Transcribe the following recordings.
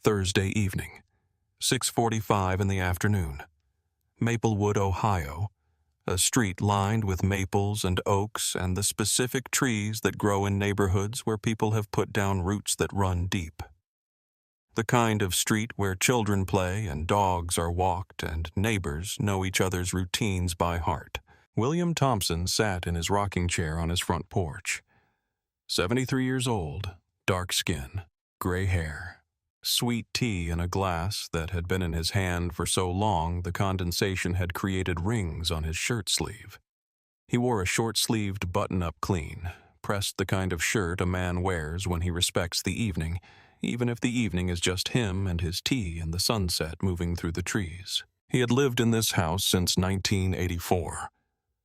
Thursday evening, 6:45 in the afternoon. Maplewood, Ohio, a street lined with maples and oaks and the specific trees that grow in neighborhoods where people have put down roots that run deep. The kind of street where children play and dogs are walked and neighbors know each other's routines by heart. William Thompson sat in his rocking chair on his front porch. 73 years old, dark skin, gray hair, sweet tea in a glass that had been in his hand for so long the condensation had created rings on his shirt sleeve. He wore a short-sleeved button-up clean, pressed the kind of shirt a man wears when he respects the evening, even if the evening is just him and his tea and the sunset moving through the trees. He had lived in this house since 1984,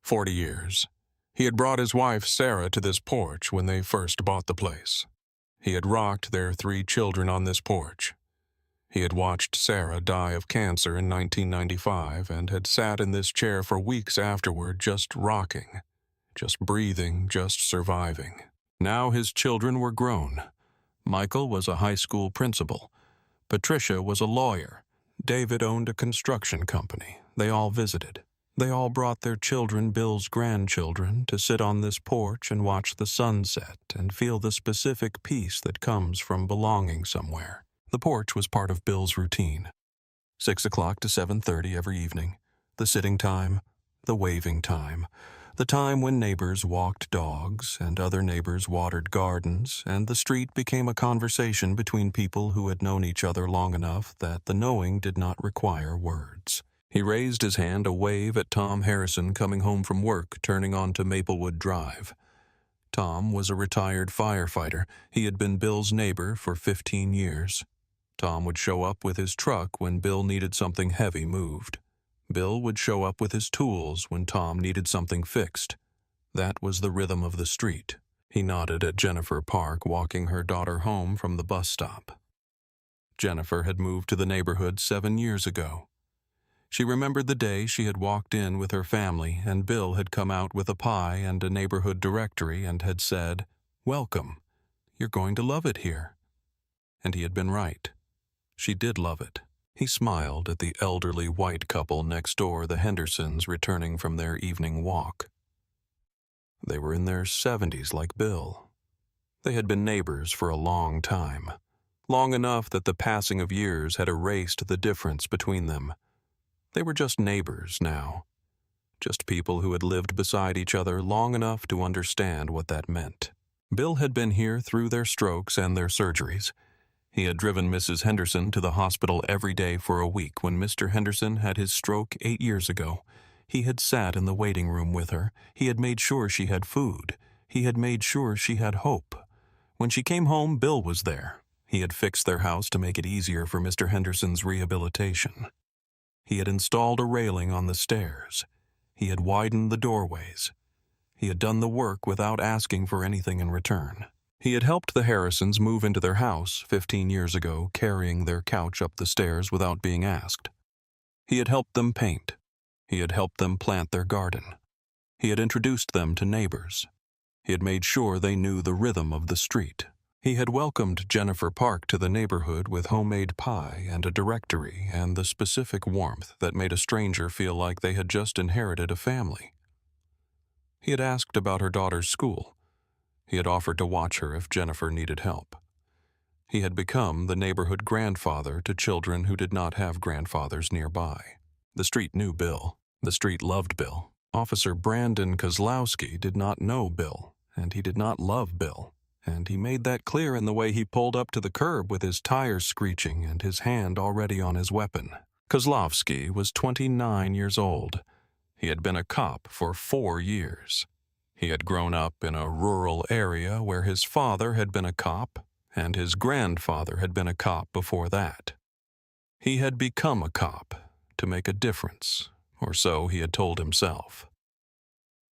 40 years. He had brought his wife Sarah to this porch when they first bought the place. He had rocked their 3 children on this porch. He had watched Sarah die of cancer in 1995 and had sat in this chair for weeks afterward just rocking, just breathing, just surviving. Now his children were grown. Michael was a high school principal. Patricia was a lawyer. David owned a construction company. They all visited. They all brought their children, Bill's grandchildren, to sit on this porch and watch the sunset and feel the specific peace that comes from belonging somewhere. The porch was part of Bill's routine. 6 o'clock to 7:30 every evening. The sitting time, the waving time, the time when neighbors walked dogs and other neighbors watered gardens, and the street became a conversation between people who had known each other long enough that the knowing did not require words. He raised his hand a wave at Tom Harrison coming home from work, turning onto Maplewood Drive. Tom was a retired firefighter. He had been Bill's neighbor for 15 years. Tom would show up with his truck when Bill needed something heavy moved. Bill would show up with his tools when Tom needed something fixed. That was the rhythm of the street. He nodded at Jennifer Park walking her daughter home from the bus stop. Jennifer had moved to the neighborhood 7 years ago. She remembered the day she had walked in with her family and Bill had come out with a pie and a neighborhood directory and had said, "Welcome. You're going to love it here." And he had been right. She did love it. He smiled at the elderly white couple next door, the Hendersons, returning from their evening walk. They were in their 70s like Bill. They had been neighbors for a long time, long enough that the passing of years had erased the difference between them. They were just neighbors now, just people who had lived beside each other long enough to understand what that meant. Bill had been here through their strokes and their surgeries. He had driven Mrs. Henderson to the hospital every day for a week when Mr. Henderson had his stroke 8 years ago. He had sat in the waiting room with her. He had made sure she had food. He had made sure she had hope. When she came home, Bill was there. He had fixed their house to make it easier for Mr. Henderson's rehabilitation. He had installed a railing on the stairs. He had widened the doorways. He had done the work without asking for anything in return. He had helped the Harrisons move into their house 15 years ago, carrying their couch up the stairs without being asked. He had helped them paint. He had helped them plant their garden. He had introduced them to neighbors. He had made sure they knew the rhythm of the street. He had welcomed Jennifer Park to the neighborhood with homemade pie and a directory and the specific warmth that made a stranger feel like they had just inherited a family. He had asked about her daughter's school. He had offered to watch her if Jennifer needed help. He had become the neighborhood grandfather to children who did not have grandfathers nearby. The street knew Bill. The street loved Bill. Officer Brandon Kozlowski did not know Bill, and he did not love Bill. And he made that clear in the way he pulled up to the curb with his tires screeching and his hand already on his weapon. Kozlowski was 29 years old. He had been a cop for 4 years. He had grown up in a rural area where his father had been a cop and his grandfather had been a cop before that. He had become a cop to make a difference, or so he had told himself.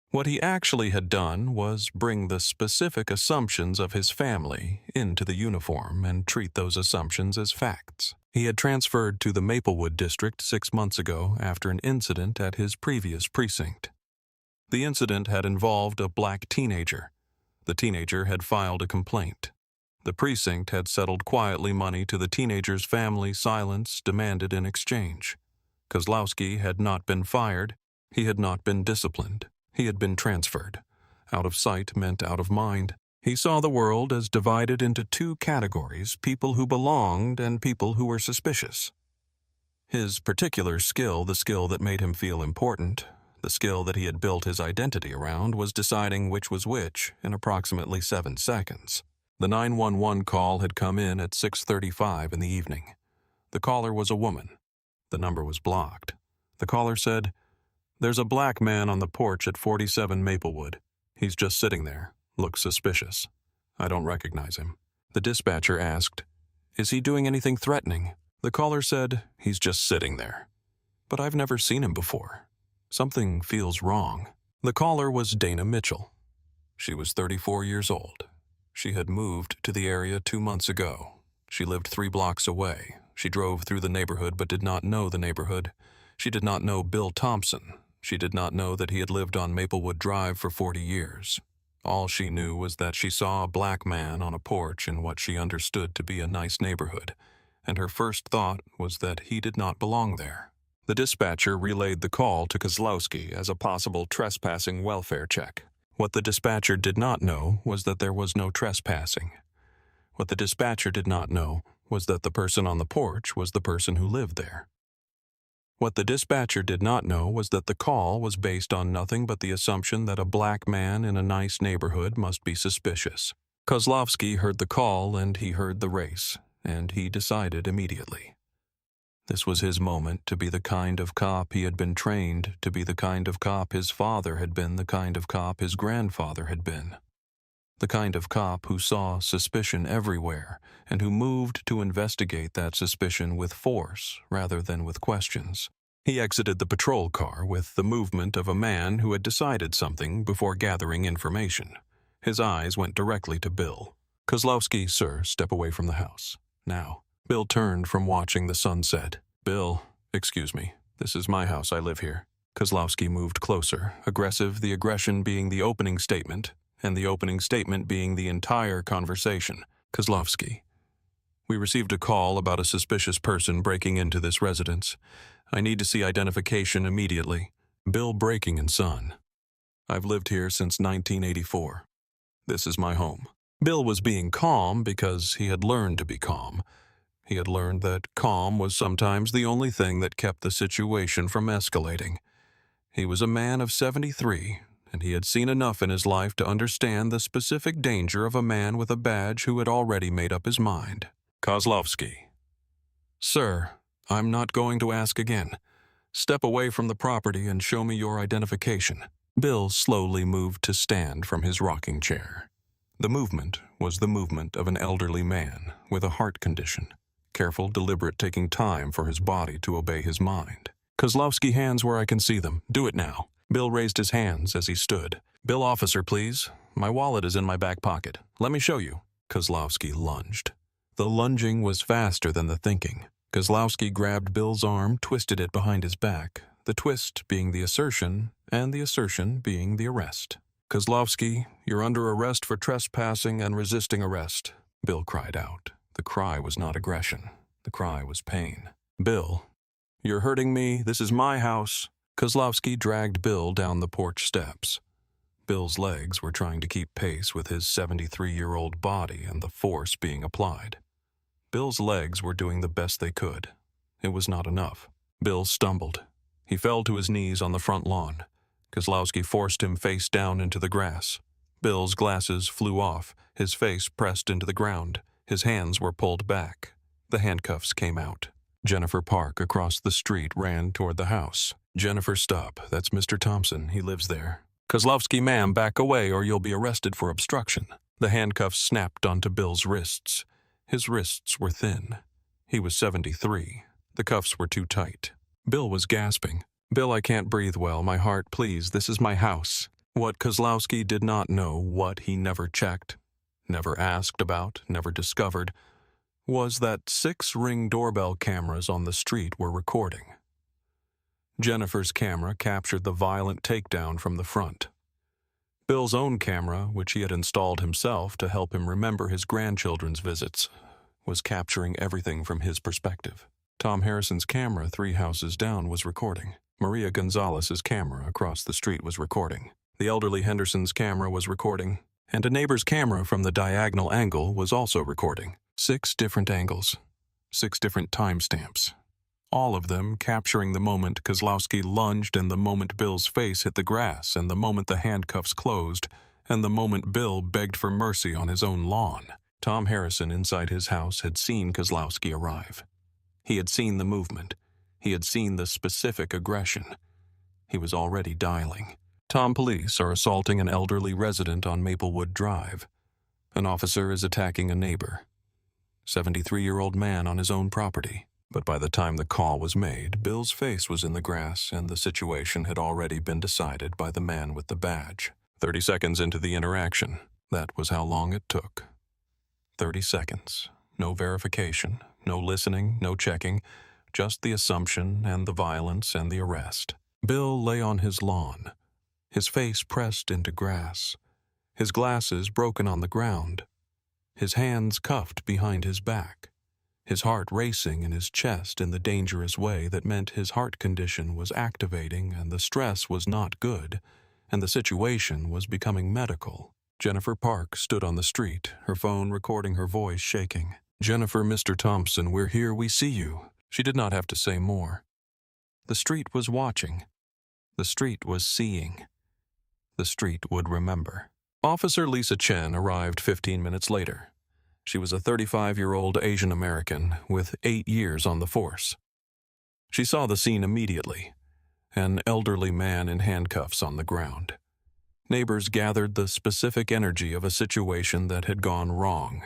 What he actually had done was bring the specific assumptions of his family into the uniform and treat those assumptions as facts. He had transferred to the Maplewood district 6 months ago after an incident at his previous precinct. The incident had involved a black teenager. The teenager had filed a complaint. The precinct had settled quietly money to the teenager's family silence demanded in exchange. Kozlowski had not been fired. He had not been disciplined. He had been transferred. Out of sight meant out of mind. He saw the world as divided into two categories, people who belonged and people who were suspicious. His particular skill, the skill that made him feel important, the skill that he had built his identity around, was deciding which was which in approximately 7 seconds. The 911 call had come in at 6:35 in the evening. The caller was a woman. The number was blocked. The caller said, "There's a black man on the porch at 47 Maplewood. He's just sitting there. Looks suspicious. I don't recognize him." The dispatcher asked, "Is he doing anything threatening?" The caller said, "He's just sitting there. But I've never seen him before. Something feels wrong." The caller was Dana Mitchell. She was 34 years old. She had moved to the area 2 months ago. She lived 3 blocks away. She drove through the neighborhood but did not know the neighborhood. She did not know Bill Thompson. She did not know that he had lived on Maplewood Drive for 40 years. All she knew was that she saw a black man on a porch in what she understood to be a nice neighborhood, and her first thought was that he did not belong there. The dispatcher relayed the call to Kozlowski as a possible trespassing welfare check. What the dispatcher did not know was that there was no trespassing. What the dispatcher did not know was that the person on the porch was the person who lived there. What the dispatcher did not know was that the call was based on nothing but the assumption that a black man in a nice neighborhood must be suspicious. Kozlowski heard the call and he heard the race, and he decided immediately. This was his moment to be the kind of cop he had been trained to be, the kind of cop his father had been, the kind of cop his grandfather had been. The kind of cop who saw suspicion everywhere and who moved to investigate that suspicion with force rather than with questions. He exited the patrol car with the movement of a man who had decided something before gathering information. His eyes went directly to Bill. "Kozlowski, sir, step away from the house. Now." Bill turned from watching the sunset. "Bill, excuse me. This is my house. I live here." Kozlowski moved closer, aggressive, the aggression being the opening statement, and the opening statement being the entire conversation. "Kozlowski, we received a call about a suspicious person breaking into this residence. I need to see identification immediately. Bill Breaking and Son. I've lived here since 1984. This is my home." Bill was being calm because he had learned to be calm. He had learned that calm was sometimes the only thing that kept the situation from escalating. He was a man of 73, and he had seen enough in his life to understand the specific danger of a man with a badge who had already made up his mind. "Kozlowski. Sir, I'm not going to ask again. Step away from the property and show me your identification." Bill slowly moved to stand from his rocking chair. The movement was the movement of an elderly man with a heart condition. Careful, deliberate, taking time for his body to obey his mind. "Kozlowski, hands where I can see them. Do it now." Bill raised his hands as he stood. "Bill, officer, please. My wallet is in my back pocket. Let me show you." Kozlowski lunged. The lunging was faster than the thinking. Kozlowski grabbed Bill's arm, twisted it behind his back, the twist being the assertion, and the assertion being the arrest. "Kozlowski, you're under arrest for trespassing and resisting arrest," Bill cried out. The cry was not aggression. The cry was pain. "Bill, you're hurting me. This is my house." Kozlowski dragged Bill down the porch steps. Bill's legs were trying to keep pace with his 73-year-old body and the force being applied. Bill's legs were doing the best they could. It was not enough. Bill stumbled. He fell to his knees on the front lawn. Kozlowski forced him face down into the grass. Bill's glasses flew off, his face pressed into the ground. His hands were pulled back. The handcuffs came out. Jennifer Park across the street ran toward the house. "Jennifer, stop. That's Mr. Thompson. He lives there." "Kozlowski, ma'am, back away or you'll be arrested for obstruction." The handcuffs snapped onto Bill's wrists. His wrists were thin. He was 73. The cuffs were too tight. Bill was gasping. "Bill, I can't breathe well. My heart, please. This is my house." What Kozlowski did not know, what he never checked, never asked about, never discovered, was that 6 Ring doorbell cameras on the street were recording. Jennifer's camera captured the violent takedown from the front. Bill's own camera, which he had installed himself to help him remember his grandchildren's visits, was capturing everything from his perspective. Tom Harrison's camera 3 houses down was recording. Maria Gonzalez's camera across the street was recording. The elderly Henderson's camera was recording, and a neighbor's camera from the diagonal angle was also recording. 6 different angles, 6 different timestamps, all of them capturing the moment Kozlowski lunged and the moment Bill's face hit the grass and the moment the handcuffs closed and the moment Bill begged for mercy on his own lawn. Tom Harrison inside his house had seen Kozlowski arrive. He had seen the movement. He had seen the specific aggression. He was already dialing. Tom police are assaulting an elderly resident on Maplewood Drive. An officer is attacking a neighbor. 73-year-old man on his own property. But by the time the call was made, Bill's face was in the grass and the situation had already been decided by the man with the badge. 30 seconds into the interaction, that was how long it took. 30 seconds. No verification, no listening, no checking, just the assumption and the violence and the arrest. Bill lay on his lawn, his face pressed into grass, his glasses broken on the ground, his hands cuffed behind his back, his heart racing in his chest in the dangerous way that meant his heart condition was activating and the stress was not good, and the situation was becoming medical. Jennifer Park stood on the street, her phone recording her voice shaking. "Jennifer, Mr. Thompson, we're here, we see you." She did not have to say more. The street was watching. The street was seeing. The street would remember. Officer Lisa Chen arrived 15 minutes later. She was a 35-year-old Asian American with 8 years on the force. She saw the scene immediately, an elderly man in handcuffs on the ground. Neighbors gathered the specific energy of a situation that had gone wrong,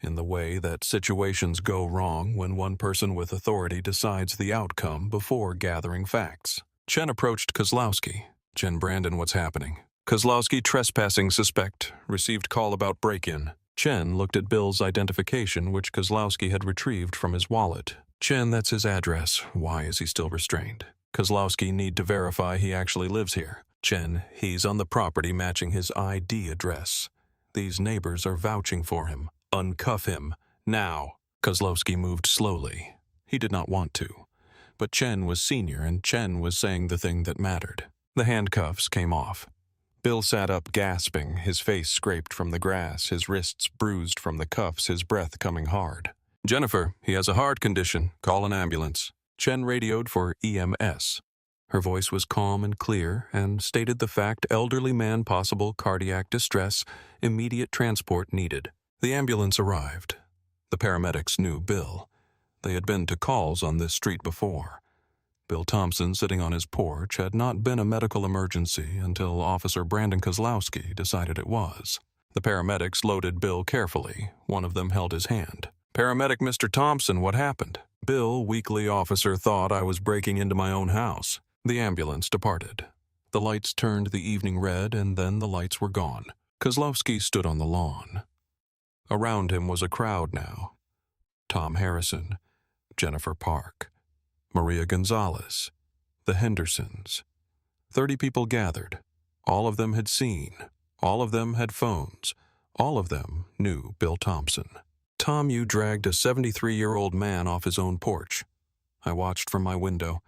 in the way that situations go wrong when one person with authority decides the outcome before gathering facts. Chen approached Kozlowski. "Chen Brandon, what's happening?" "Kozlowski, trespassing suspect. Received call about break-in." Chen looked at Bill's identification, which Kozlowski had retrieved from his wallet. "Chen, that's his address. Why is he still restrained?" "Kozlowski, need to verify he actually lives here." "Chen, he's on the property matching his ID address. These neighbors are vouching for him. Uncuff him. Now." Kozlowski moved slowly. He did not want to. But Chen was senior, and Chen was saying the thing that mattered. The handcuffs came off. Bill sat up gasping, his face scraped from the grass, his wrists bruised from the cuffs, his breath coming hard. "Jennifer, he has a heart condition. Call an ambulance." Chen radioed for EMS. Her voice was calm and clear and stated the fact: elderly man, possible cardiac distress, immediate transport needed. The ambulance arrived. The paramedics knew Bill. They had been to calls on this street before. Bill Thompson, sitting on his porch, had not been a medical emergency until Officer Brandon Kozlowski decided it was. The paramedics loaded Bill carefully. One of them held his hand. "Paramedic Mr. Thompson, what happened?" "Bill, weakly officer, thought I was breaking into my own house." The ambulance departed. The lights turned the evening red, and then the lights were gone. Kozlowski stood on the lawn. Around him was a crowd now. Tom Harrison, Jennifer Park, Maria Gonzalez, the Hendersons. 30 people gathered. All of them had seen. All of them had phones. All of them knew Bill Thompson. "Tom, you dragged a 73-year-old man off his own porch. I watched from my window.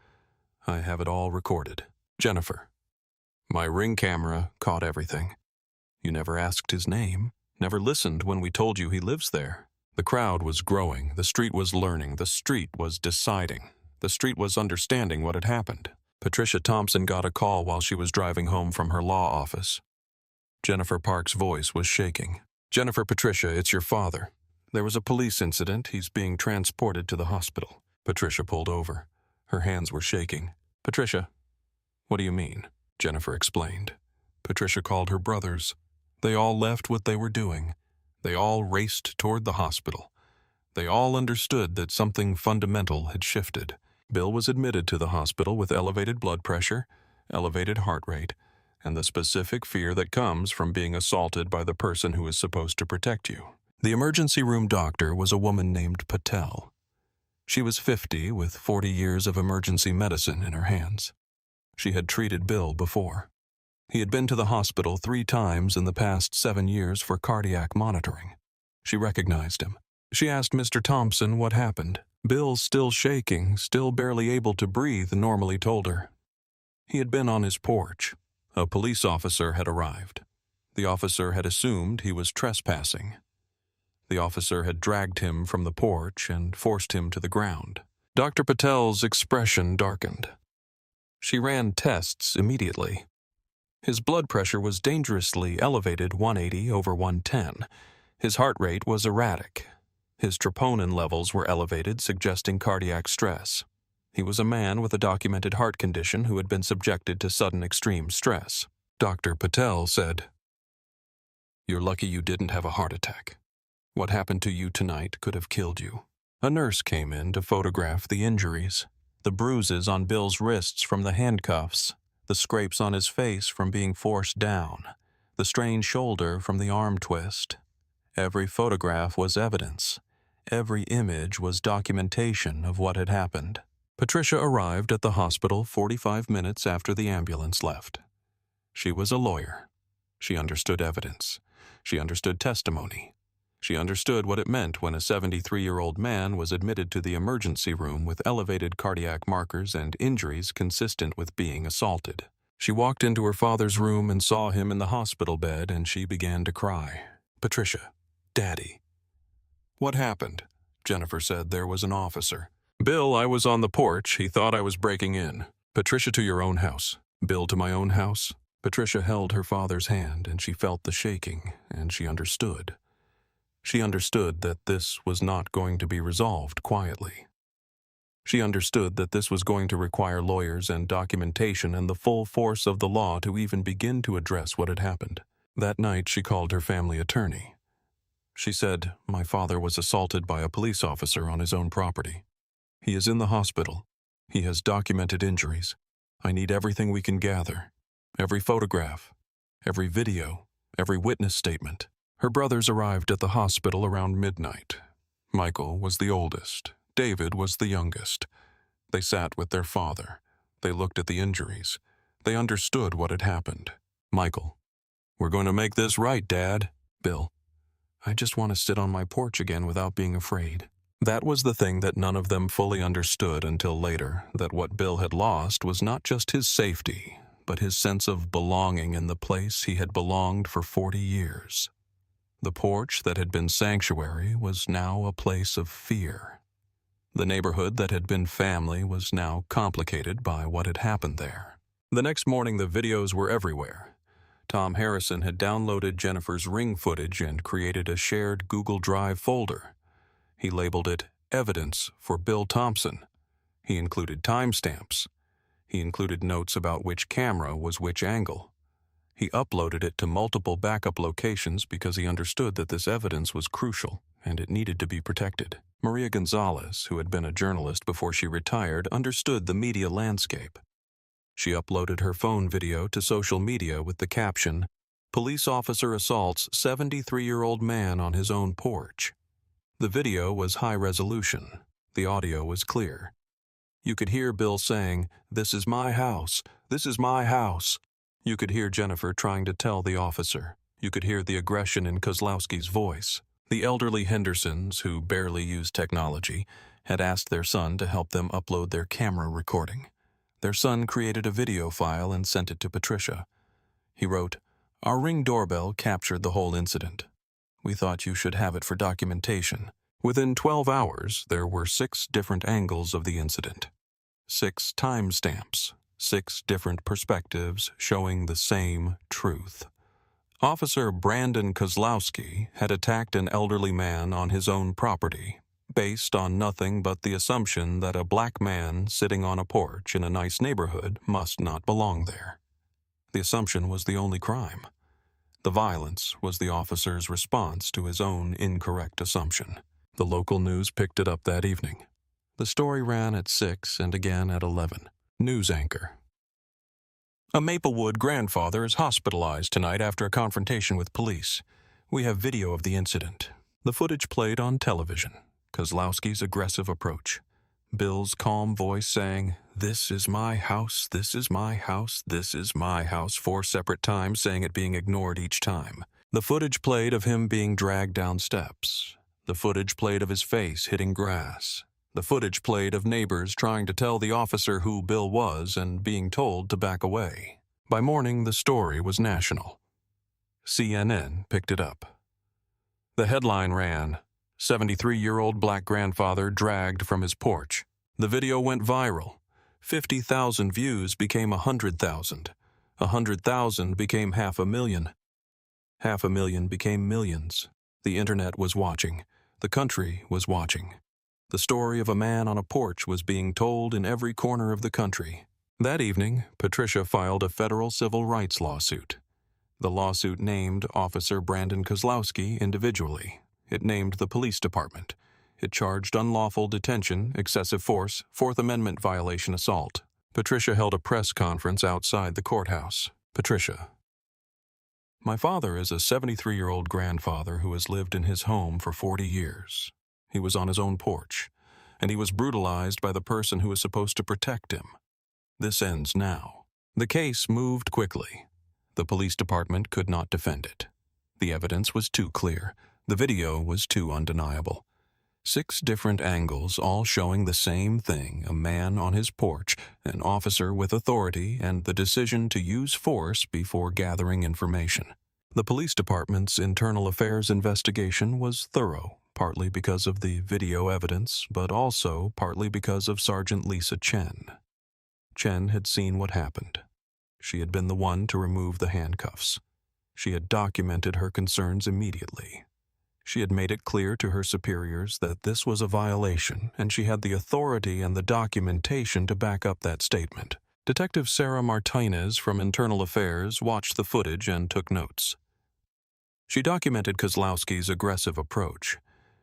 I have it all recorded." "Jennifer, my Ring camera caught everything. You never asked his name, never listened when we told you he lives there." The crowd was growing. The street was learning. The street was deciding. The street was understanding what had happened. Patricia Thompson got a call while she was driving home from her law office. Jennifer Park's voice was shaking. "Jennifer, Patricia, it's your father. There was a police incident. He's being transported to the hospital." Patricia pulled over. Her hands were shaking. "Patricia, what do you mean?" Jennifer explained. Patricia called her brothers. They all left what they were doing. They all raced toward the hospital. They all understood that something fundamental had shifted. Bill was admitted to the hospital with elevated blood pressure, elevated heart rate, and the specific fear that comes from being assaulted by the person who is supposed to protect you. The emergency room doctor was a woman named Patel. She was 50 with 40 years of emergency medicine in her hands. She had treated Bill before. He had been to the hospital 3 times in the past 7 years for cardiac monitoring. She recognized him. She asked Mr. Thompson what happened. Bill, still shaking, still barely able to breathe, normally told her. He had been on his porch. A police officer had arrived. The officer had assumed he was trespassing. The officer had dragged him from the porch and forced him to the ground. Dr. Patel's expression darkened. She ran tests immediately. His blood pressure was dangerously elevated, 180/110. His heart rate was erratic. His troponin levels were elevated, suggesting cardiac stress. He was a man with a documented heart condition who had been subjected to sudden extreme stress. Dr. Patel said, "You're lucky you didn't have a heart attack. What happened to you tonight could have killed you." A nurse came in to photograph the injuries. The bruises on Bill's wrists from the handcuffs, the scrapes on his face from being forced down, the strained shoulder from the arm twist. Every photograph was evidence. Every image was documentation of what had happened. Patricia arrived at the hospital 45 minutes after the ambulance left. She was a lawyer. She understood evidence. She understood testimony. She understood what it meant when a 73-year-old man was admitted to the emergency room with elevated cardiac markers and injuries consistent with being assaulted. She walked into her father's room and saw him in the hospital bed, and she began to cry. "Patricia, Daddy." "What happened?" Jennifer said. "There was an officer." "Bill, I was on the porch. He thought I was breaking in." "Patricia, to your own house." "Bill, to my own house." Patricia held her father's hand, and she felt the shaking, and she understood. She understood that this was not going to be resolved quietly. She understood that this was going to require lawyers and documentation and the full force of the law to even begin to address what had happened. That night, she called her family attorney. She said, "My father was assaulted by a police officer on his own property. He is in the hospital. He has documented injuries. I need everything we can gather. Every photograph, every video, every witness statement." Her brothers arrived at the hospital around midnight. Michael was the oldest. David was the youngest. They sat with their father. They looked at the injuries. They understood what had happened. "Michael, we're going to make this right, Dad." "Bill, I just want to sit on my porch again without being afraid." That was the thing that none of them fully understood until later, that what Bill had lost was not just his safety, but his sense of belonging in the place he had belonged for 40 years. The porch that had been sanctuary was now a place of fear. The neighborhood that had been family was now complicated by what had happened there. The next morning, the videos were everywhere. Tom Harrison had downloaded Jennifer's ring footage and created a shared Google Drive folder. He labeled it Evidence for Bill Thompson. He included timestamps. He included notes about which camera was which angle. He uploaded it to multiple backup locations because he understood that this evidence was crucial and it needed to be protected. Maria Gonzalez, who had been a journalist before she retired, understood the media landscape. She uploaded her phone video to social media with the caption, "Police officer assaults 73-year-old man on his own porch." The video was high resolution. The audio was clear. You could hear Bill saying, "This is my house. This is my house." You could hear Jennifer trying to tell the officer. You could hear the aggression in Kozlowski's voice. The elderly Hendersons, who barely used technology, had asked their son to help them upload their camera recording. Their son created a video file and sent it to Patricia. He wrote, "Our Ring doorbell captured the whole incident. We thought you should have it for documentation." Within 12 hours, there were 6 different angles of the incident. 6 timestamps. 6 different perspectives showing the same truth. Officer Brandon Kozlowski had attacked an elderly man on his own property, based on nothing but the assumption that a black man sitting on a porch in a nice neighborhood must not belong there. The assumption was the only crime. The violence was the officer's response to his own incorrect assumption. The local news picked it up that evening. The story ran at 6 and again at 11. News anchor: "A Maplewood grandfather is hospitalized tonight after a confrontation with police. We have video of the incident." The footage played on television. Kozlowski's aggressive approach. Bill's calm voice saying, "This is my house, this is my house, this is my house," 4 separate times, saying it being ignored each time. The footage played of him being dragged down steps. The footage played of his face hitting grass. The footage played of neighbors trying to tell the officer who Bill was and being told to back away. By morning, the story was national. CNN picked it up. The headline ran, "73-year-old black grandfather dragged from his porch." The video went viral. 50,000 views became 100,000. 100,000 became 500,000. 500,000 became millions. The internet was watching. The country was watching. The story of a man on a porch was being told in every corner of the country. That evening, Patricia filed a federal civil rights lawsuit. The lawsuit named Officer Brandon Kozlowski individually. It named the police department. It charged unlawful detention, excessive force, Fourth Amendment violation assault. Patricia held a press conference outside the courthouse. Patricia: "My father is a 73-year-old grandfather who has lived in his home for 40 years. He was on his own porch, and he was brutalized by the person who is supposed to protect him. This ends now." The case moved quickly. The police department could not defend it. The evidence was too clear. The video was too undeniable. 6 different angles, all showing the same thing: a man on his porch, an officer with authority, and the decision to use force before gathering information. The police department's internal affairs investigation was thorough, partly because of the video evidence, but also partly because of Sergeant Lisa Chen. Chen had seen what happened. She had been the one to remove the handcuffs. She had documented her concerns immediately. She had made it clear to her superiors that this was a violation, and she had the authority and the documentation to back up that statement. Detective Sarah Martinez from Internal Affairs watched the footage and took notes. She documented Kozlowski's aggressive approach.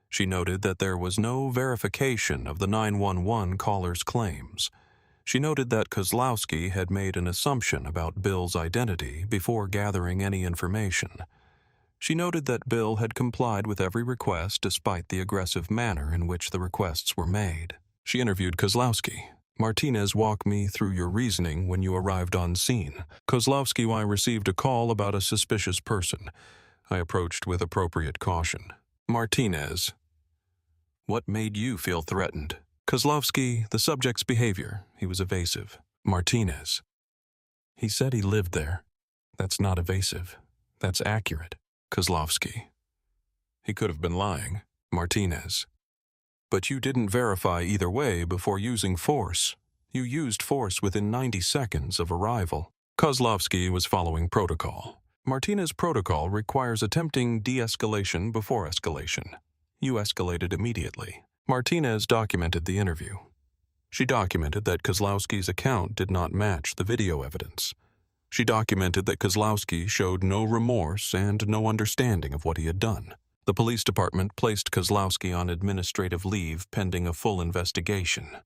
She noted that there was no verification of the 911 caller's claims. She noted that Kozlowski had made an assumption about Bill's identity before gathering any information. She noted that Bill had complied with every request despite the aggressive manner in which the requests were made. She interviewed Kozlowski. "Martinez, walk me through your reasoning when you arrived on scene." Kozlowski: "I received a call about a suspicious person. I approached with appropriate caution." Martinez: "What made you feel threatened?" Kozlowski: "The subject's behavior. He was evasive." Martinez: "He said he lived there. That's not evasive. That's accurate." Kozlowski: "He could have been lying." Martinez: "But you didn't verify either way before using force. You used force within 90 seconds of arrival." Kozlowski was following protocol. Martinez protocol requires attempting de-escalation before escalation. You escalated immediately. Martinez documented the interview. She documented that Kozlowski's account did not match the video evidence. She documented that Kozlowski showed no remorse and no understanding of what he had done. The police department placed Kozlowski on administrative leave pending a full investigation.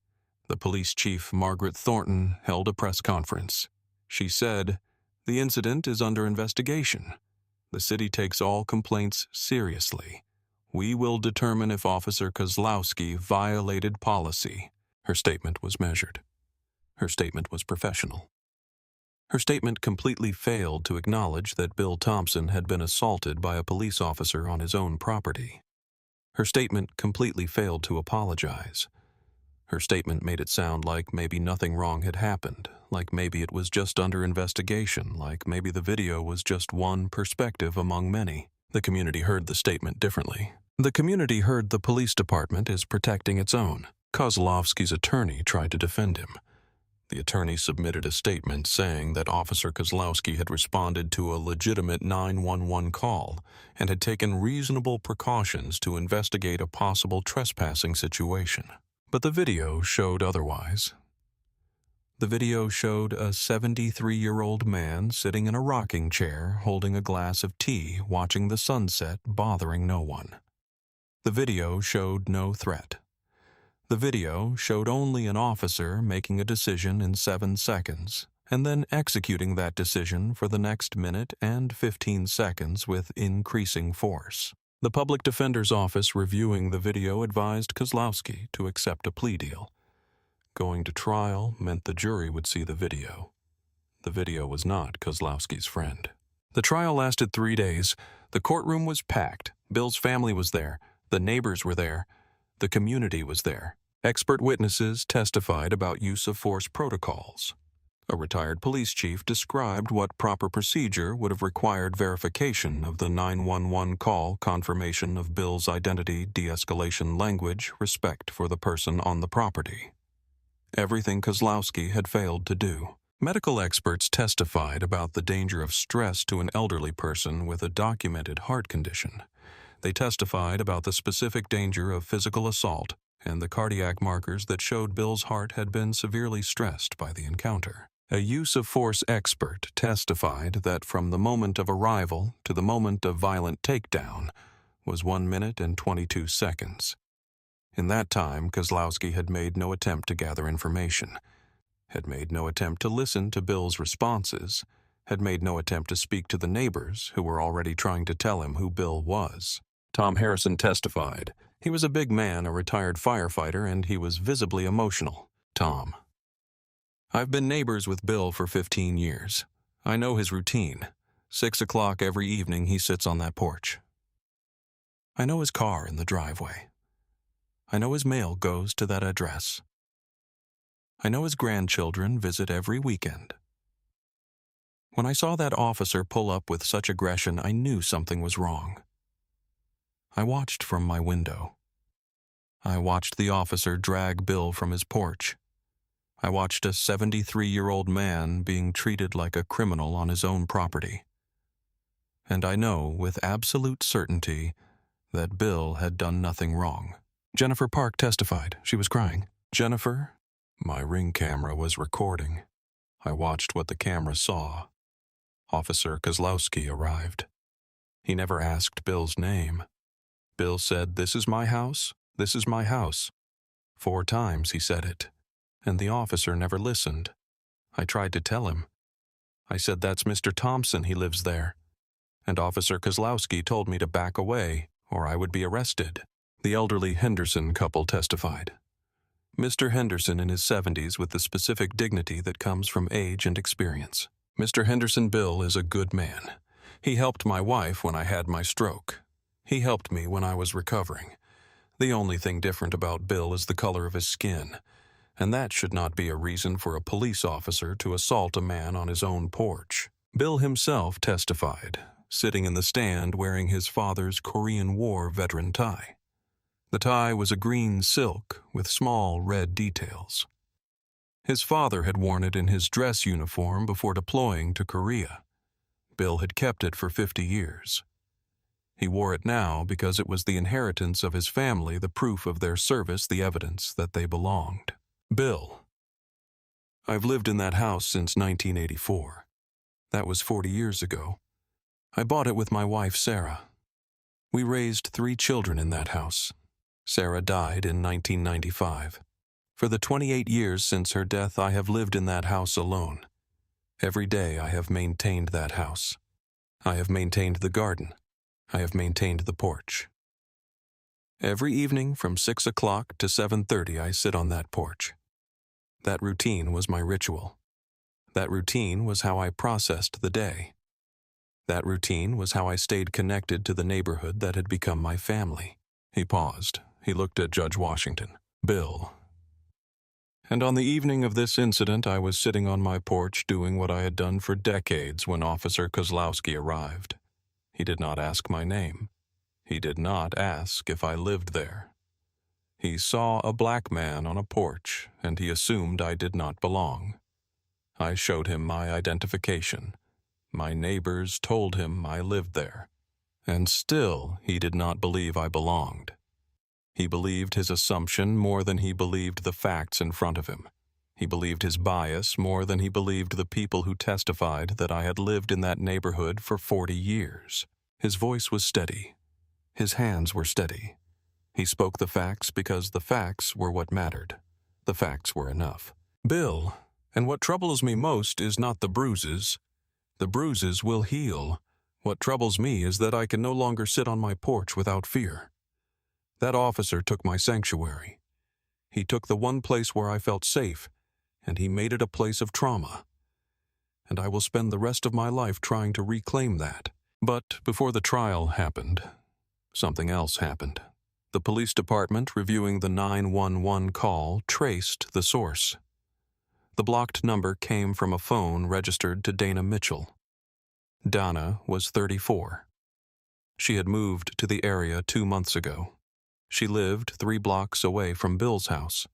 The police chief, Margaret Thornton, held a press conference. She said, "The incident is under investigation. The city takes all complaints seriously. We will determine if Officer Kozlowski violated policy." Her statement was measured. Her statement was professional. Her statement completely failed to acknowledge that Bill Thompson had been assaulted by a police officer on his own property. Her statement completely failed to apologize. Her statement made it sound like maybe nothing wrong had happened, like maybe it was just under investigation, like maybe the video was just one perspective among many. The community heard the statement differently. The community heard the police department is protecting its own. Kozlowski's attorney tried to defend him. The attorney submitted a statement saying that Officer Kozlowski had responded to a legitimate 911 call and had taken reasonable precautions to investigate a possible trespassing situation. But the video showed otherwise. The video showed a 73-year-old man sitting in a rocking chair holding a glass of tea, watching the sunset, bothering no one. The video showed no threat. The video showed only an officer making a decision in 7 seconds and then executing that decision for the next minute and 15 seconds with increasing force. The public defender's office reviewing the video advised Kozlowski to accept a plea deal. Going to trial meant the jury would see the video. The video was not Kozlowski's friend. The trial lasted 3 days. The courtroom was packed. Bill's family was there. The neighbors were there. The community was there. Expert witnesses testified about use of force protocols. A retired police chief described what proper procedure would have required verification of the 911 call, confirmation of Bill's identity, de-escalation language, respect for the person on the property. Everything Kozlowski had failed to do. Medical experts testified about the danger of stress to an elderly person with a documented heart condition. They testified about the specific danger of physical assault and the cardiac markers that showed Bill's heart had been severely stressed by the encounter. A use of force expert testified that from the moment of arrival to the moment of violent takedown was 1 minute and 22 seconds. In that time, Kozlowski had made no attempt to gather information, had made no attempt to listen to Bill's responses, had made no attempt to speak to the neighbors who were already trying to tell him who Bill was. Tom Harrison testified. He was a big man, a retired firefighter, and he was visibly emotional. Tom: I've been neighbors with Bill for 15 years. I know his routine. 6 o'clock every evening he sits on that porch. I know his car in the driveway. I know his mail goes to that address. I know his grandchildren visit every weekend. When I saw that officer pull up with such aggression, I knew something was wrong. I watched from my window. I watched the officer drag Bill from his porch. I watched a 73-year-old man being treated like a criminal on his own property. And I know with absolute certainty that Bill had done nothing wrong. Jennifer Park testified. She was crying. Jennifer, my Ring camera was recording. I watched what the camera saw. Officer Kozlowski arrived. He never asked Bill's name. Bill said, "This is my house. This is my house." 4 times he said it. And the officer never listened. I tried to tell him. I said, "That's Mr. Thompson, he lives there." And Officer Kozlowski told me to back away, or I would be arrested. The elderly Henderson couple testified. Mr. Henderson in his 70s with the specific dignity that comes from age and experience. Mr. Henderson Bill is a good man. He helped my wife when I had my stroke. He helped me when I was recovering. The only thing different about Bill is the color of his skin. And that should not be a reason for a police officer to assault a man on his own porch. Bill himself testified, sitting in the stand wearing his father's Korean War veteran tie. The tie was a green silk with small red details. His father had worn it in his dress uniform before deploying to Korea. Bill had kept it for 50 years. He wore it now because it was the inheritance of his family, the proof of their service, the evidence that they belonged. Bill: I've lived in that house since 1984. That was 40 years ago. I bought it with my wife, Sarah. We raised 3 children in that house. Sarah died in 1995. For the 28 years since her death, I have lived in that house alone. Every day I have maintained that house. I have maintained the garden. I have maintained the porch. Every evening from 6 o'clock to 7:30 I sit on that porch. That routine was my ritual. That routine was how I processed the day. That routine was how I stayed connected to the neighborhood that had become my family. He paused. He looked at Judge Washington. Bill: And on the evening of this incident, I was sitting on my porch doing what I had done for decades when Officer Kozlowski arrived. He did not ask my name. He did not ask if I lived there. He saw a black man on a porch, and he assumed I did not belong. I showed him my identification. My neighbors told him I lived there. And still he did not believe I belonged. He believed his assumption more than he believed the facts in front of him. He believed his bias more than he believed the people who testified that I had lived in that neighborhood for 40 years. His voice was steady. His hands were steady. He spoke the facts because the facts were what mattered. The facts were enough. Bill, and what troubles me most is not the bruises. The bruises will heal. What troubles me is that I can no longer sit on my porch without fear. That officer took my sanctuary. He took the one place where I felt safe, and he made it a place of trauma. And I will spend the rest of my life trying to reclaim that. But before the trial happened, something else happened. The police department reviewing the 911 call traced the source. The blocked number came from a phone registered to Dana Mitchell. Dana was 34. She had moved to the area 2 months ago. She lived 3 blocks away from Bill's house.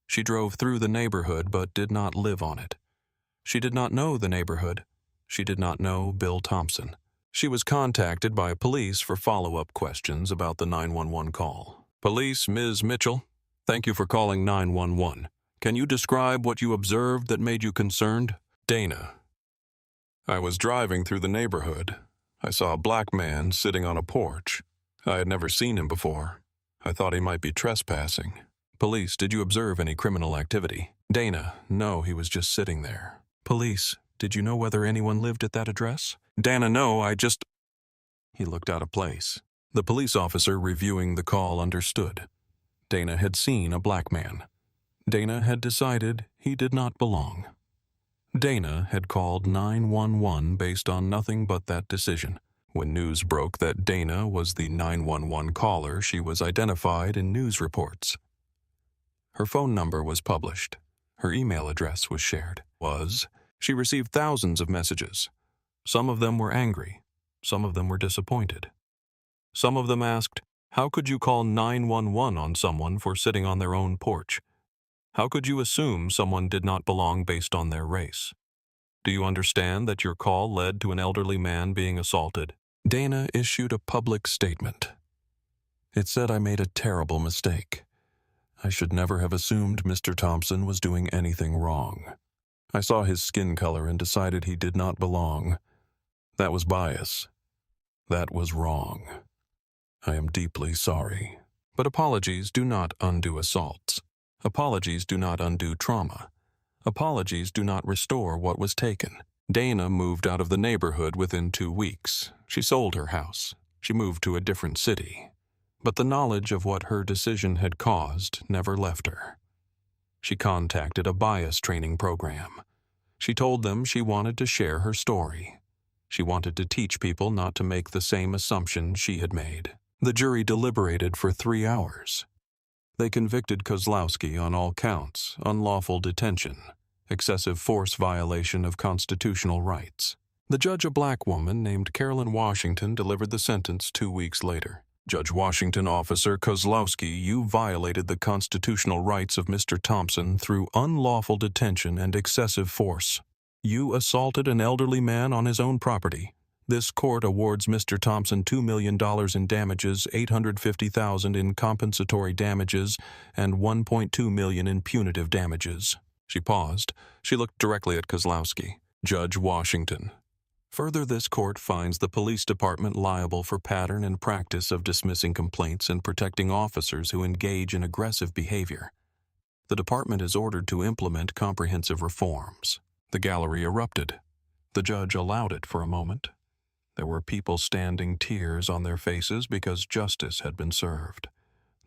She drove through the neighborhood but did not live on it. She did not know the neighborhood. She did not know Bill Thompson. She was contacted by police for follow-up questions about the 911 call. Police, Ms. Mitchell, thank you for calling 911. Can you describe what you observed that made you concerned? Dana. I was driving through the neighborhood. I saw a black man sitting on a porch. I had never seen him before. I thought he might be trespassing. Police, did you observe any criminal activity? Dana, no, he was just sitting there. Police, did you know whether anyone lived at that address? Dana, no, He looked out of place. The police officer reviewing the call understood. Dana had seen a black man. Dana had decided he did not belong. Dana had called 911 based on nothing but that decision. When news broke that Dana was the 911 caller, she was identified in news reports. Her phone number was published. Her email address was shared. She received thousands of messages. Some of them were angry. Some of them were disappointed. Some of them asked, how could you call 911 on someone for sitting on their own porch? How could you assume someone did not belong based on their race? Do you understand that your call led to an elderly man being assaulted? Dana issued a public statement. It said I made a terrible mistake. I should never have assumed Mr. Thompson was doing anything wrong. I saw his skin color and decided he did not belong. That was bias. That was wrong. I am deeply sorry. But apologies do not undo assaults. Apologies do not undo trauma. Apologies do not restore what was taken. Dana moved out of the neighborhood within 2 weeks. She sold her house. She moved to a different city. But the knowledge of what her decision had caused never left her. She contacted a bias training program. She told them she wanted to share her story. She wanted to teach people not to make the same assumption she had made. The jury deliberated for 3 hours. They convicted Kozlowski on all counts: unlawful detention, excessive force violation of constitutional rights. The judge, a black woman named Carolyn Washington, delivered the sentence 2 weeks later. Judge Washington, Officer Kozlowski, you violated the constitutional rights of Mr. Thompson through unlawful detention and excessive force. You assaulted an elderly man on his own property. This court awards Mr. Thompson $2 million in damages, $850,000 in compensatory damages, and $1.2 million in punitive damages. She paused. She looked directly at Kozlowski. Judge Washington. Further, this court finds the police department liable for pattern and practice of dismissing complaints and protecting officers who engage in aggressive behavior. The department is ordered to implement comprehensive reforms. The gallery erupted. The judge allowed it for a moment. There were people standing, tears on their faces, because justice had been served.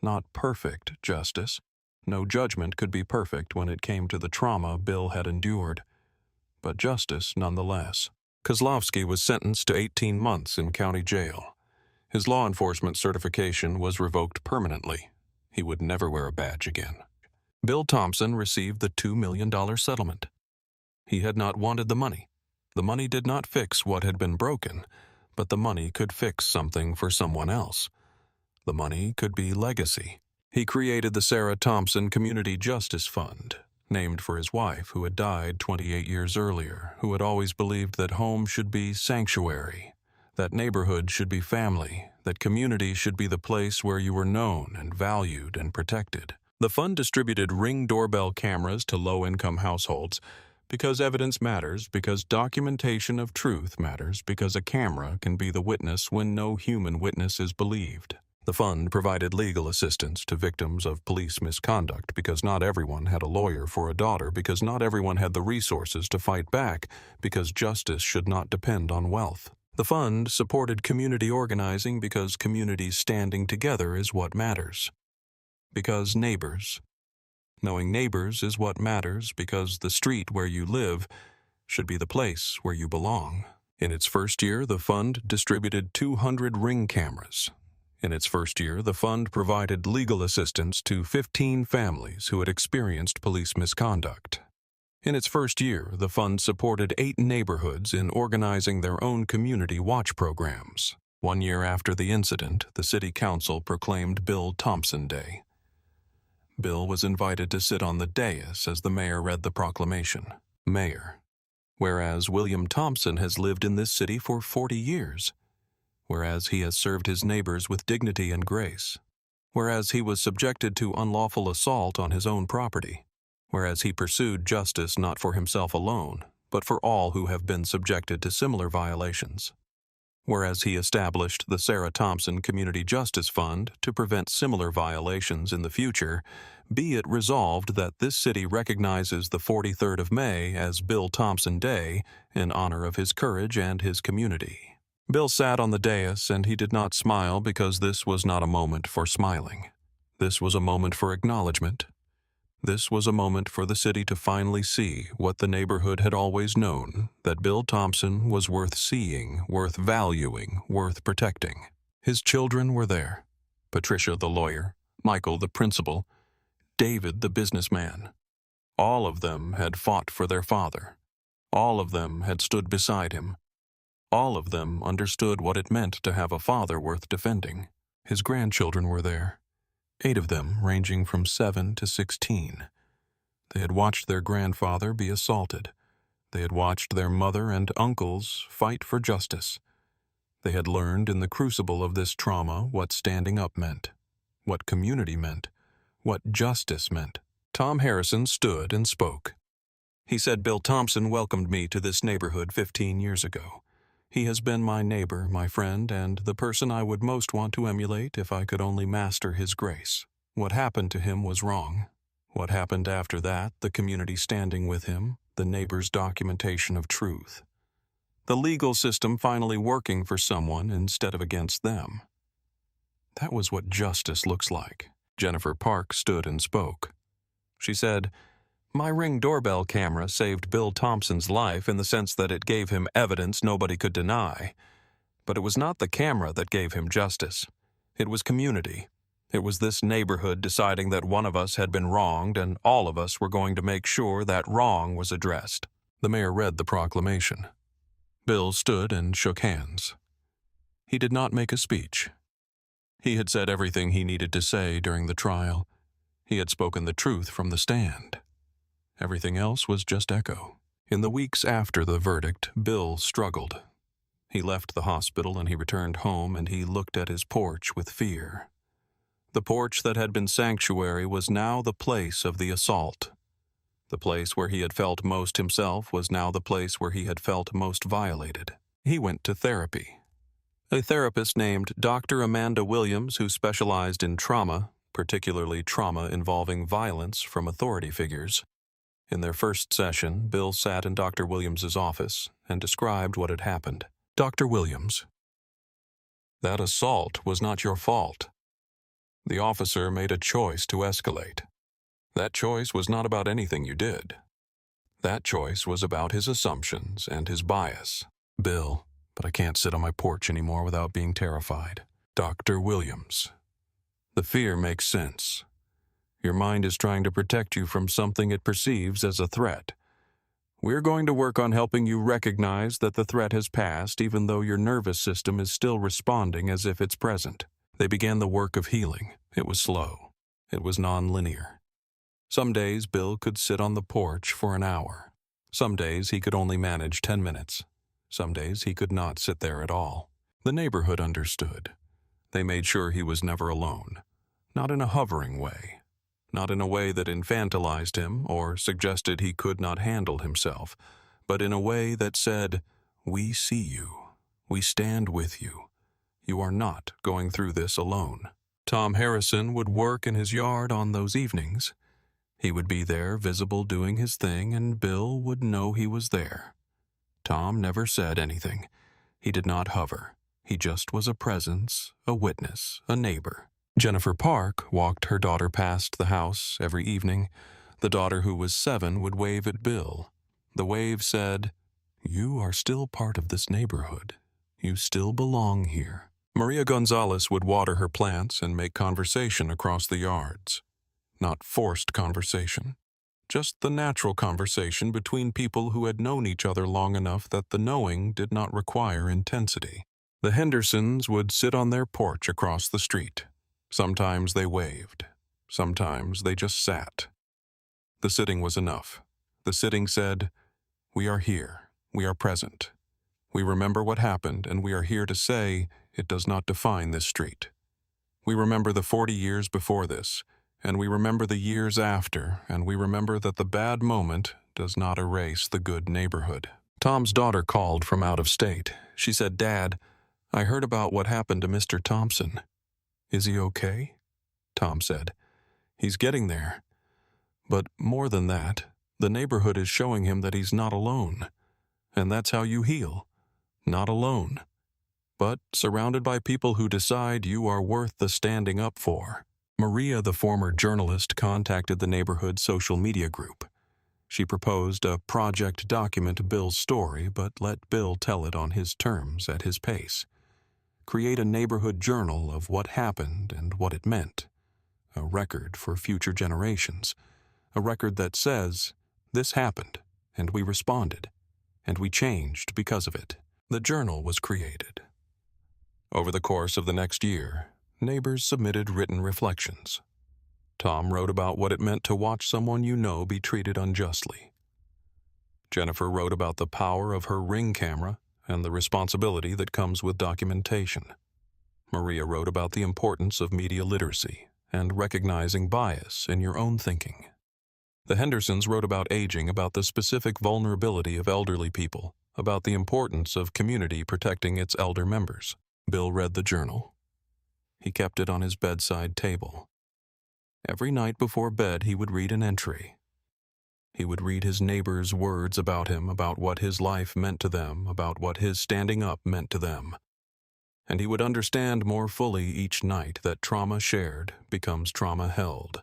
Not perfect justice. No judgment could be perfect when it came to the trauma Bill had endured. But justice nonetheless. Kozlowski was sentenced to 18 months in county jail. His law enforcement certification was revoked permanently. He would never wear a badge again. Bill Thompson received the $2 million settlement. He had not wanted the money. The money did not fix what had been broken, but the money could fix something for someone else. The money could be legacy. He created the Sarah Thompson Community Justice Fund, named for his wife, who had died 28 years earlier, who had always believed that home should be sanctuary, that neighborhood should be family, that community should be the place where you were known and valued and protected. The fund distributed Ring doorbell cameras to low-income households because evidence matters, because documentation of truth matters, because a camera can be the witness when no human witness is believed. The fund provided legal assistance to victims of police misconduct because not everyone had a lawyer for a daughter, because not everyone had the resources to fight back, because justice should not depend on wealth. The fund supported community organizing because communities standing together is what matters. Because neighbors Knowing neighbors is what matters because the street where you live should be the place where you belong. In its first year, the fund distributed 200 ring cameras. In its first year, the fund provided legal assistance to 15 families who had experienced police misconduct. In its first year, the fund supported 8 neighborhoods in organizing their own community watch programs. 1 year after the incident, the city council proclaimed Bill Thompson Day. Bill was invited to sit on the dais as the mayor read the proclamation. Mayor. Whereas William Thompson has lived in this city for 40 years. Whereas he has served his neighbors with dignity and grace. Whereas he was subjected to unlawful assault on his own property. Whereas he pursued justice not for himself alone, but for all who have been subjected to similar violations. Whereas he established the Sarah Thompson Community Justice Fund to prevent similar violations in the future, be it resolved that this city recognizes the 43rd of May as Bill Thompson Day in honor of his courage and his community. Bill sat on the dais and he did not smile because this was not a moment for smiling. This was a moment for acknowledgement. This was a moment for the city to finally see what the neighborhood had always known, that Bill Thompson was worth seeing, worth valuing, worth protecting. His children were there. Patricia the lawyer, Michael the principal, David the businessman. All of them had fought for their father. All of them had stood beside him. All of them understood what it meant to have a father worth defending. His grandchildren were there. 8 of them, ranging from 7 to 16. They had watched their grandfather be assaulted. They had watched their mother and uncles fight for justice. They had learned in the crucible of this trauma what standing up meant, what community meant, what justice meant. Tom Harrison stood and spoke. He said, "Bill Thompson welcomed me to this neighborhood 15 years ago. He has been my neighbor, my friend, and the person I would most want to emulate if I could only master his grace. What happened to him was wrong. What happened after that, the community standing with him, the neighbor's documentation of truth. The legal system finally working for someone instead of against them. That was what justice looks like." Jennifer Park stood and spoke. She said, "My Ring doorbell camera saved Bill Thompson's life in the sense that it gave him evidence nobody could deny. But it was not the camera that gave him justice. It was community. It was this neighborhood deciding that one of us had been wronged and all of us were going to make sure that wrong was addressed." The mayor read the proclamation. Bill stood and shook hands. He did not make a speech. He had said everything he needed to say during the trial. He had spoken the truth from the stand. Everything else was just echo. In the weeks after the verdict, Bill struggled. He left the hospital and he returned home and he looked at his porch with fear. The porch that had been sanctuary was now the place of the assault. The place where he had felt most himself was now the place where he had felt most violated. He went to therapy. A therapist named Dr. Amanda Williams, who specialized in trauma, particularly trauma involving violence from authority figures. In their first session, Bill sat in Dr. Williams's office and described what had happened. Dr. Williams: "That assault was not your fault. The officer made a choice to escalate. That choice was not about anything you did. That choice was about his assumptions and his bias." Bill: "But I can't sit on my porch anymore without being terrified." Dr. Williams: "The fear makes sense. Your mind is trying to protect you from something it perceives as a threat. We're going to work on helping you recognize that the threat has passed even though your nervous system is still responding as if it's present." They began the work of healing. It was slow. It was non-linear. Some days Bill could sit on the porch for an hour. Some days he could only manage 10 minutes. Some days he could not sit there at all. The neighborhood understood. They made sure he was never alone. Not in a hovering way. Not in a way that infantilized him or suggested he could not handle himself, but in a way that said, "We see you. We stand with you. You are not going through this alone." Tom Harrison would work in his yard on those evenings. He would be there, visible, doing his thing, and Bill would know he was there. Tom never said anything. He did not hover. He just was a presence, a witness, a neighbor. Jennifer Park walked her daughter past the house every evening. The daughter who was 7 would wave at Bill. The wave said, "You are still part of this neighborhood. You still belong here." Maria Gonzalez would water her plants and make conversation across the yards. Not forced conversation, just the natural conversation between people who had known each other long enough that the knowing did not require intensity. The Hendersons would sit on their porch across the street. Sometimes they waved. Sometimes they just sat. The sitting was enough. The sitting said, "We are here. We are present. We remember what happened, and we are here to say it does not define this street. We remember the 40 years before this, and we remember the years after, and we remember that the bad moment does not erase the good neighborhood." Tom's daughter called from out of state. She said, "Dad, I heard about what happened to Mr. Thompson. Is he okay?" Tom said, "He's getting there. But more than that, the neighborhood is showing him that he's not alone. And that's how you heal. Not alone, but surrounded by people who decide you are worth the standing up for." Maria, the former journalist, contacted the neighborhood social media group. She proposed a project to document Bill's story, but let Bill tell it on his terms at his pace. Create a neighborhood journal of what happened and what it meant. A record for future generations. A record that says, "This happened, and we responded, and we changed because of it." The journal was created. Over the course of the next year, neighbors submitted written reflections. Tom wrote about what it meant to watch someone you know be treated unjustly. Jennifer wrote about the power of her Ring camera and the responsibility that comes with documentation. Maria wrote about the importance of media literacy and recognizing bias in your own thinking. The Hendersons wrote about aging, about the specific vulnerability of elderly people, about the importance of community protecting its elder members. Bill read the journal. He kept it on his bedside table. Every night before bed he would read an entry. He would read his neighbors' words about him, about what his life meant to them, about what his standing up meant to them. And he would understand more fully each night that trauma shared becomes trauma held.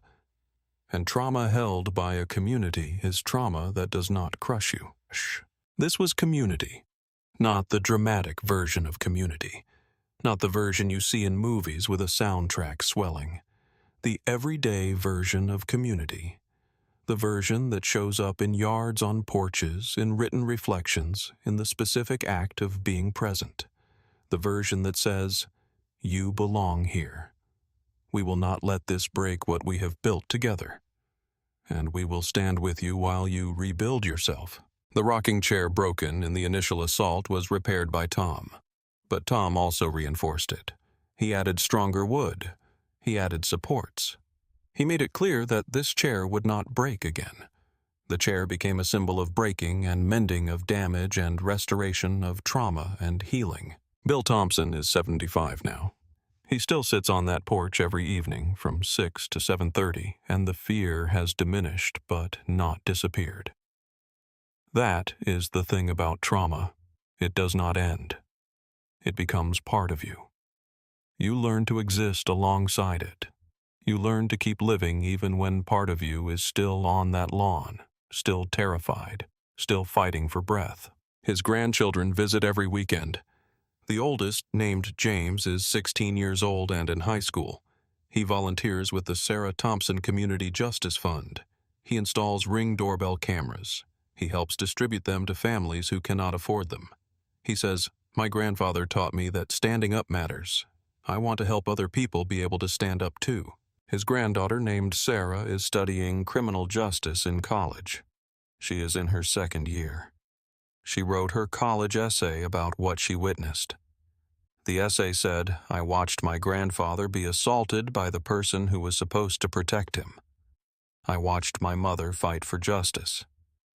And trauma held by a community is trauma that does not crush you. This was community, not the dramatic version of community, not the version you see in movies with a soundtrack swelling. The everyday version of community. The version that shows up in yards, on porches, in written reflections, in the specific act of being present. The version that says, "You belong here. We will not let this break what we have built together. And we will stand with you while you rebuild yourself." The rocking chair broken in the initial assault was repaired by Tom. But Tom also reinforced it. He added stronger wood. He added supports. He made it clear that this chair would not break again. The chair became a symbol of breaking and mending of damage and restoration of trauma and healing. Bill Thompson is 75 now. He still sits on that porch every evening from 6 to 7:30, and the fear has diminished but not disappeared. That is the thing about trauma. It does not end. It becomes part of you. You learn to exist alongside it. You learn to keep living even when part of you is still on that lawn, still terrified, still fighting for breath. His grandchildren visit every weekend. The oldest, named James, is 16 years old and in high school. He volunteers with the Sarah Thompson Community Justice Fund. He installs Ring doorbell cameras. He helps distribute them to families who cannot afford them. He says, "My grandfather taught me that standing up matters. I want to help other people be able to stand up too." His granddaughter, named Sarah, is studying criminal justice in college. She is in her 2nd year. She wrote her college essay about what she witnessed. The essay said, "I watched my grandfather be assaulted by the person who was supposed to protect him. I watched my mother fight for justice.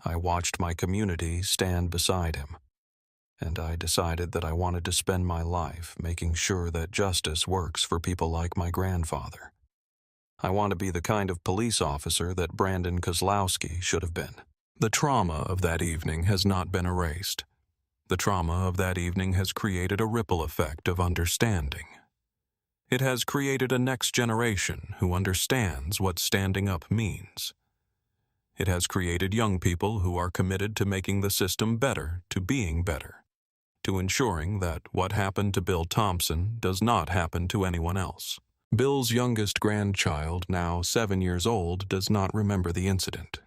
I watched my community stand beside him. And I decided that I wanted to spend my life making sure that justice works for people like my grandfather. I want to be the kind of police officer that Brandon Kozlowski should have been." The trauma of that evening has not been erased. The trauma of that evening has created a ripple effect of understanding. It has created a next generation who understands what standing up means. It has created young people who are committed to making the system better, to being better, to ensuring that what happened to Bill Thompson does not happen to anyone else. Bill's youngest grandchild, now 7 years old, does not remember the incident.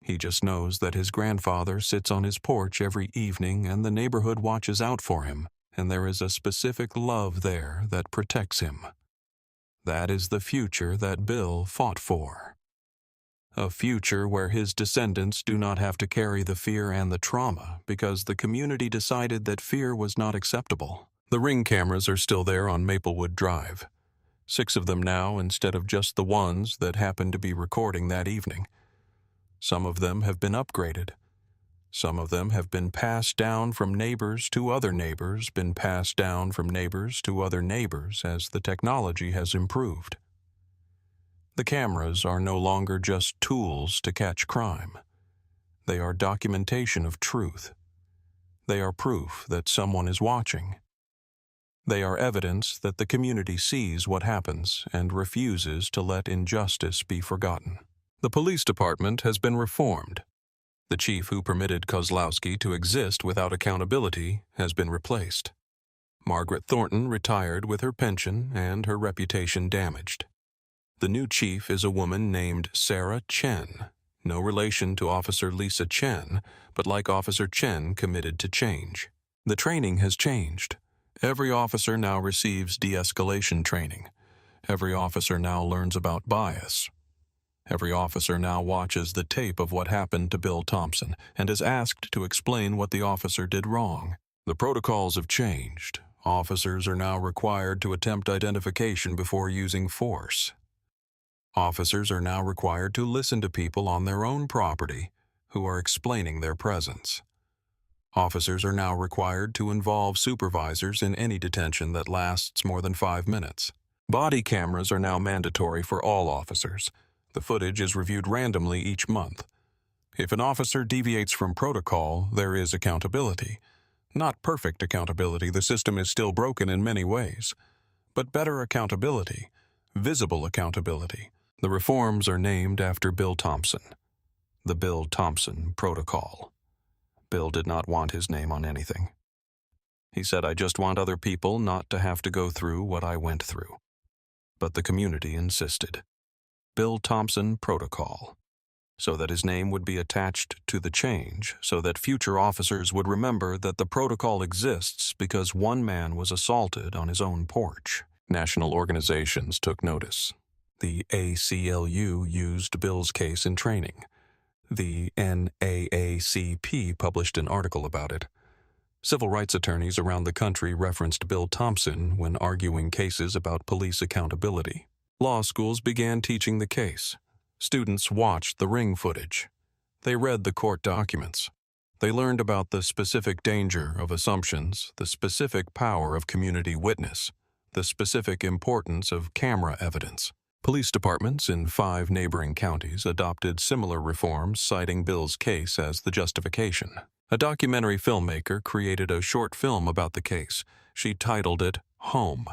He just knows that his grandfather sits on his porch every evening and the neighborhood watches out for him, and there is a specific love there that protects him. That is the future that Bill fought for. A future where his descendants do not have to carry the fear and the trauma because the community decided that fear was not acceptable. The ring cameras are still there on Maplewood Drive. 6 of them now instead of just the ones that happened to be recording that evening. Some of them have been upgraded. Some of them have been passed down from neighbors to other neighbors, been passed down from neighbors to other neighbors as the technology has improved. The cameras are no longer just tools to catch crime. They are documentation of truth. They are proof that someone is watching. They are evidence that the community sees what happens and refuses to let injustice be forgotten. The police department has been reformed. The chief who permitted Kozlowski to exist without accountability has been replaced. Margaret Thornton retired with her pension and her reputation damaged. The new chief is a woman named Sarah Chen, no relation to Officer Lisa Chen, but like Officer Chen committed to change. The training has changed. Every officer now receives de-escalation training. Every officer now learns about bias. Every officer now watches the tape of what happened to Bill Thompson and is asked to explain what the officer did wrong. The protocols have changed. Officers are now required to attempt identification before using force. Officers are now required to listen to people on their own property who are explaining their presence. Officers are now required to involve supervisors in any detention that lasts more than 5 minutes. Body cameras are now mandatory for all officers. The footage is reviewed randomly each month. If an officer deviates from protocol, there is accountability. Not perfect accountability, the system is still broken in many ways. But better accountability, visible accountability. The reforms are named after Bill Thompson. The Bill Thompson Protocol. Bill did not want his name on anything. He said, "I just want other people not to have to go through what I went through." But the community insisted. Bill Thompson Protocol, so that his name would be attached to the change, so that future officers would remember that the protocol exists because one man was assaulted on his own porch. National organizations took notice. The ACLU used Bill's case in training. The NAACP published an article about it. Civil rights attorneys around the country referenced Bill Thompson when arguing cases about police accountability. Law schools began teaching the case. Students watched the ring footage. They read the court documents. They learned about the specific danger of assumptions, the specific power of community witness, the specific importance of camera evidence. Police departments in 5 neighboring counties adopted similar reforms, citing Bill's case as the justification. A documentary filmmaker created a short film about the case. She titled it Home.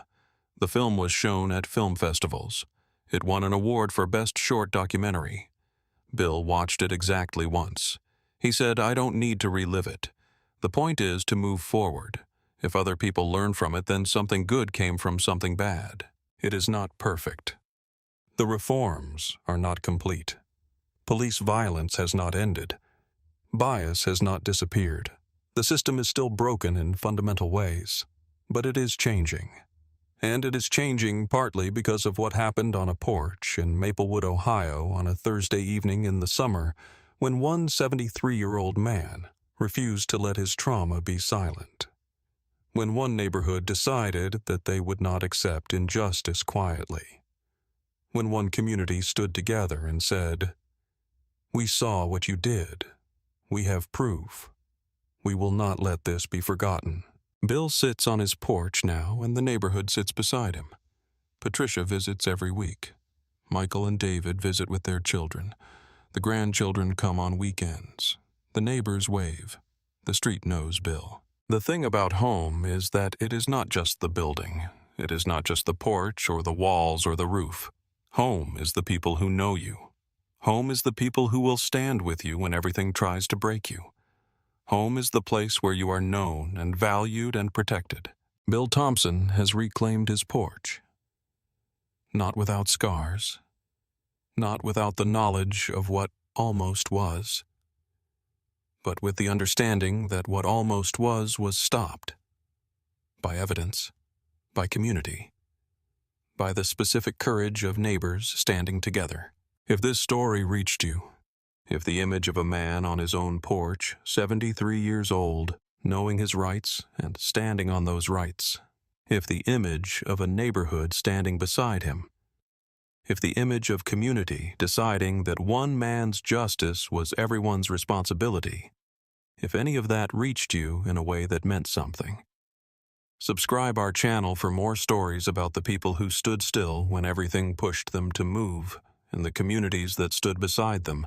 The film was shown at film festivals. It won an award for Best Short Documentary. Bill watched it exactly once. He said, "I don't need to relive it. The point is to move forward. If other people learn from it, then something good came from something bad. It is not perfect." The reforms are not complete. Police violence has not ended. Bias has not disappeared. The system is still broken in fundamental ways, but it is changing. And it is changing partly because of what happened on a porch in Maplewood, Ohio on a Thursday evening in the summer when one 73-year-old man refused to let his trauma be silent. When one neighborhood decided that they would not accept injustice quietly. When one community stood together and said, "We saw what you did. We have proof. We will not let this be forgotten." Bill sits on his porch now, and the neighborhood sits beside him. Patricia visits every week. Michael and David visit with their children. The grandchildren come on weekends. The neighbors wave. The street knows Bill. The thing about home is that it is not just the building. it is not just the porch or the walls or the roof. Home is the people who know you. Home is the people who will stand with you when everything tries to break you. Home is the place where you are known and valued and protected. Bill Thompson has reclaimed his porch. Not without scars. Not without the knowledge of what almost was. But with the understanding that what almost was stopped. By evidence. By community. By the specific courage of neighbors standing together. If this story reached you, if the image of a man on his own porch, 73 years old, knowing his rights and standing on those rights, if the image of a neighborhood standing beside him, if the image of community deciding that one man's justice was everyone's responsibility, if any of that reached you in a way that meant something, subscribe our channel for more stories about the people who stood still when everything pushed them to move, and the communities that stood beside them,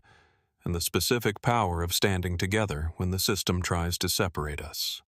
and the specific power of standing together when the system tries to separate us.